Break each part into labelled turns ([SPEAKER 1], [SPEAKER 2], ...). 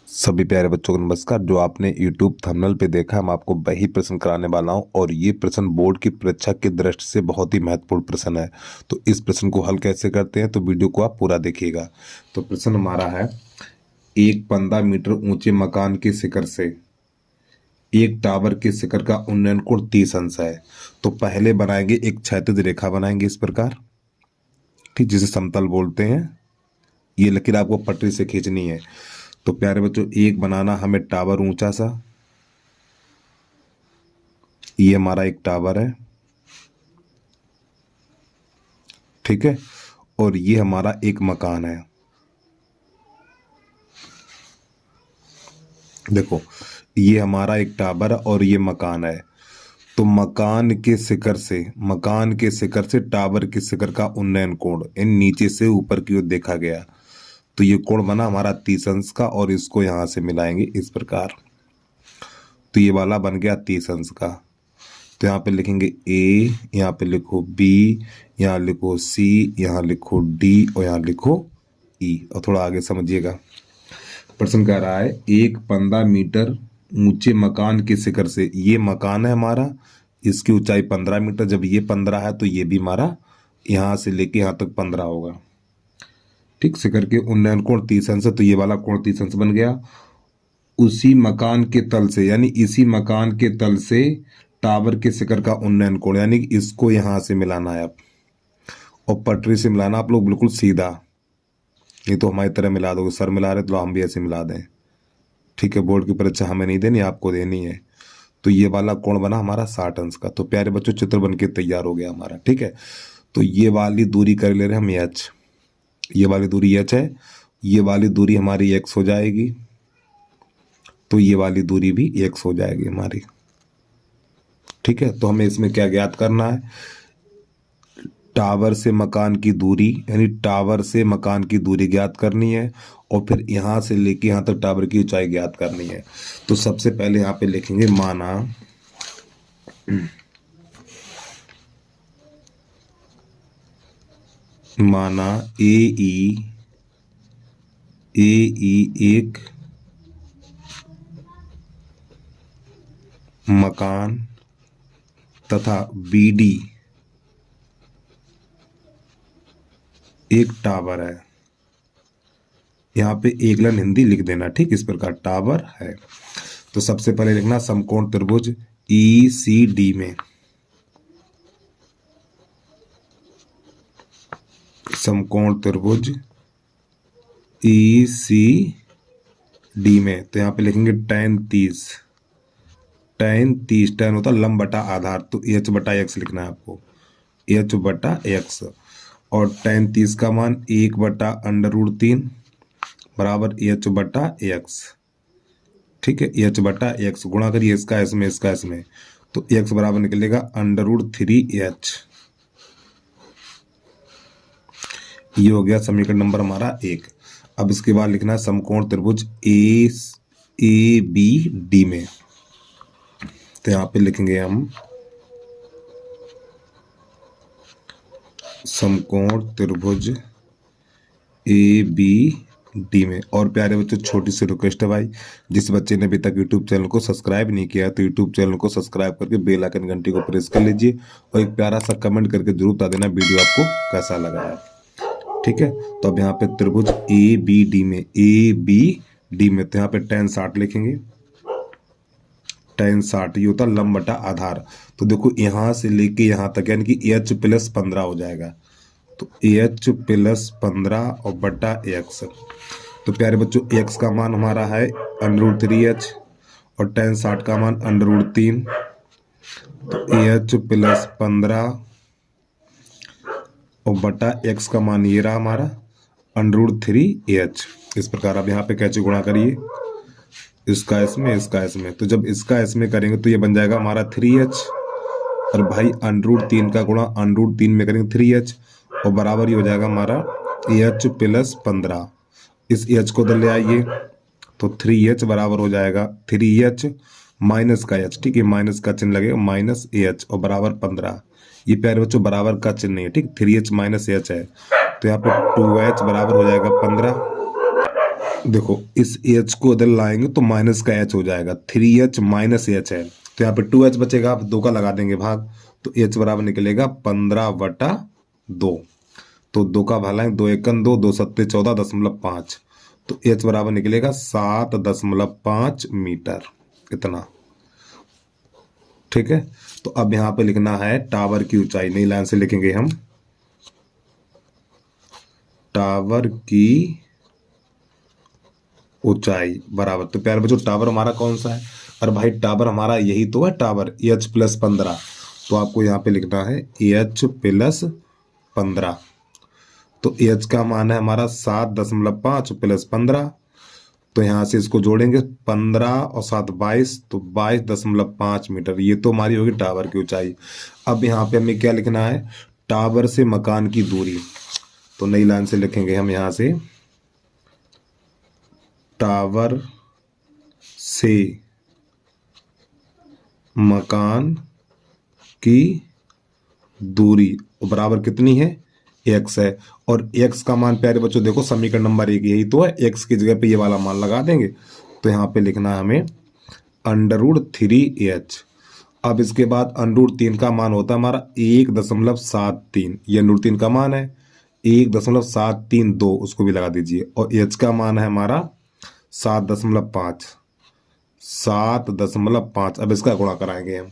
[SPEAKER 1] सभी प्यारे बच्चों को नमस्कार। जो आपने YouTube थंबनेल पे देखा, मैं आपको वही प्रश्न कराने वाला हूं और ये प्रश्न बोर्ड की परीक्षा की दृष्टि से बहुत ही महत्वपूर्ण प्रश्न है। तो इस प्रश्न को हल कैसे करते हैं, तो वीडियो को आप पूरा देखिएगा। तो प्रश्न हमारा है, एक 15 मीटर ऊंचे मकान के शिखर से एक टावर के शिखर का उन्नयन कोण 30 अंश है। तो पहले बनाएंगे एक क्षैतिज रेखा बनाएंगे इस प्रकार, ठीक, जिसे समतल बोलते हैं। ये लकीर आपको पटरी से खींचनी है। तो प्यारे बच्चों, एक बनाना हमें टावर ऊंचा सा, ये हमारा एक टावर है, ठीक है, और ये हमारा एक मकान है। देखो, ये हमारा एक टावर और ये मकान है। तो मकान के शिखर से टावर के शिखर का उन्नयन कोण इन नीचे से ऊपर की ओर देखा गया। तो ये कोण बना हमारा 30 अंश का और इसको यहां से मिलाएंगे इस प्रकार। तो ये वाला बन गया 30 अंश का। तो यहाँ पे लिखेंगे ए, यहाँ पे लिखो बी, यहाँ लिखो सी, यहाँ लिखो डी और यहाँ लिखो ई। और थोड़ा आगे समझिएगा। प्रश्न कह रहा है, एक 15 मीटर ऊंचे मकान के शिखर से, ये मकान है हमारा, इसकी ऊंचाई 15 मीटर। जब ये 15 है तो ये भी हमारा यहाँ से लेके यहाँ तक 15 होगा, ठीक। शिखर के उन्नयन कोण 30 अंश है, तो ये वाला कोण 30 अंश बन गया। उसी मकान के तल से, यानी इसी मकान के तल से टावर के शिखर का उन्नयन कोण, यानी इसको यहां से मिलाना है आप, और पटरी से मिलाना आप लोग बिल्कुल सीधा। नहीं तो हमारी तरह मिला दोगे, सर मिला रहे तो हम भी ऐसे मिला दें, ठीक है। बोर्ड की परीक्षा हमें नहीं देनी, आपको देनी है। तो ये वाला कोण बना हमारा 60 अंश का। तो प्यारे बच्चों, चित्र बन के तैयार हो गया हमारा, ठीक है। तो ये वाली दूरी कर ले रहे हम एच, ये वाली दूरी एच है, ये वाली दूरी हमारी एक्स हो जाएगी, तो ये वाली दूरी भी एक्स हो जाएगी हमारी, ठीक है। तो हमें इसमें क्या ज्ञात करना है, टावर से मकान की दूरी, यानी टावर से मकान की दूरी ज्ञात करनी है, और फिर यहां से लेके यहां तक टावर की ऊंचाई ज्ञात करनी है। तो सबसे पहले यहां पे लिखेंगे, माना ए ई एक मकान तथा बीडी एक टावर है। यहाँ पे एक लाइन हिंदी लिख देना, ठीक, इस प्रकार टावर है। तो सबसे पहले लिखना समकोण त्रिभुज ई सी डी में, समकोण त्रिभुज ई सी डी में। तो यहाँ पे लिखेंगे tan 30, tan होता है लंब बटा आधार, तो एच बटा एक्स लिखना है आपको, एच बटा एक्स। और tan 30 का मान 1/√3 बराबर एच बटा एक्स, ठीक है। एच बटा एक्स गुणा करिए इसका इसमें, इसका इसमें, तो एक्स बराबर निकलेगा √3h। ये हो गया समीकरण नंबर हमारा 1। अब इसके बाद लिखना है समकोण त्रिभुज ए बी डी में। तो यहाँ पे लिखेंगे हम समकोण त्रिभुज ए बी डी में। और प्यारे बच्चों, छोटी सी रिक्वेस्ट है भाई, जिस बच्चे ने अभी तक यूट्यूब चैनल को सब्सक्राइब नहीं किया तो यूट्यूब चैनल को सब्सक्राइब करके बेल आइकन घंटी को प्रेस कर लीजिए, और एक प्यारा सा कमेंट करके जरूर बता देना वीडियो आपको कैसा लगा है, ठीक है। तो अब यहाँ पे त्रिभुज ए बी डी में, तो यहाँ पे tan 60 लिखेंगे। tan 60 ये होता है लंब बटा आधार। तो देखो यहां से लेके यहां तक, यानी कि एच प्लस 15 हो जाएगा। तो एच प्लस 15 और बटा एक्स। तो प्यारे बच्चों, एक्स का मान हमारा है √3h और tan 60 का मान √3। तो एच प्लस 15 और बटा एक्स का मान ये रहा हमारा √3h। इस प्रकार अब यहाँ पे कैसे गुणा करिए, इसका इसमें, इसका इसमें। तो जब इसका इसमें करेंगे तो ये बन जाएगा हमारा 3h, और भाई √3 का गुणा √3 में करेंगे 3h, और बराबर ही हो जाएगा हमारा h प्लस 15। इस h को इधर ले आइए, तो 3h बराबर हो जाएगा 3h माइनस का h, ठीक है, माइनस का चिन्ह लगेगा, माइनस h और बराबर 15। ये प्यारे बच्चों बराबर का चिन्ह नहीं है, ठीक, 3h माइनस h है। तो यहाँ पे 2h बराबर हो जाएगा 15। देखो इस एच को इधर लाएंगे तो माइनस का एच हो जाएगा, 3h माइनस एच है तो यहाँ पे 2h बचेगा, आप 2 का लगा देंगे भाग, तो h बराबर निकलेगा 15/2। तो 2 का भाग लाएंगे, 2 एकन 2, 2 सत्ते 14.5, तो h बराबर निकलेगा 7.5 मीटर, इतना। ठीक है, तो अब यहाँ पे लिखना है टावर की ऊंचाई, नई लाइन से लिखेंगे हम, टावर की ऊंचाई बराबर, तो प्यारे बच्चों टावर हमारा कौन सा है, और भाई टावर हमारा यही तो है टावर, H+15, तो आपको यहाँ पे लिखना है H+15। तो H का मान है हमारा 7.5 + 15, तो यहाँ से इसको जोड़ेंगे 15 और 7 22, तो 22.5 मीटर, ये तो हमारी होगी टावर की ऊंचाई। अब यहाँ पे हमें क्या लिखना है, टावर से मकान की दूरी, तो नई लाइन से लिखेंगे हम यहाँ से, टावर से मकान की दूरी बराबर कितनी है, x है, और x का मान प्यारे बच्चों देखो समीकरण नंबर 1 यही तो है, x की जगह पे ये वाला मान लगा देंगे, तो यहाँ पे लिखना है हमें √3h। अब इसके बाद √3 का मान होता है हमारा 1.73, ये √3 का मान है 1.732, उसको भी लगा दीजिए, और h का मान है हमारा 7.5। अब इसका गुणा कराएंगे हम,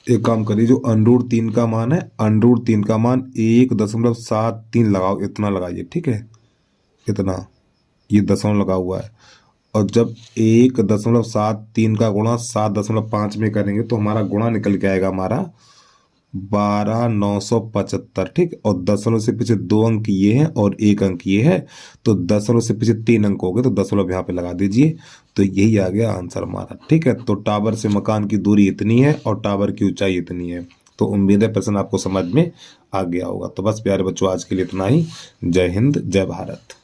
[SPEAKER 1] एक काम करिए, जो √3 का मान है, √3 का मान 1.73 लगाओ, इतना लगाइए, ठीक है, इतना, ये दशमलव लगा हुआ है, और जब 1.73 का गुणा 7.5 में करेंगे तो हमारा गुणा निकल के आएगा हमारा 12,975, ठीक, और दशमलव से पीछे 2 अंक ये है और 1 अंक ये है, तो दशमलव से पीछे 3 अंक हो गए, तो दशमलव यहाँ पे लगा दीजिए, तो यही आ गया आंसर हमारा। ठीक है, तो टावर से मकान की दूरी इतनी है और टावर की ऊंचाई इतनी है। तो उम्मीद है प्रश्न आपको समझ में आ गया होगा। तो बस प्यारे बच्चों आज के लिए इतना ही। जय हिंद, जय भारत।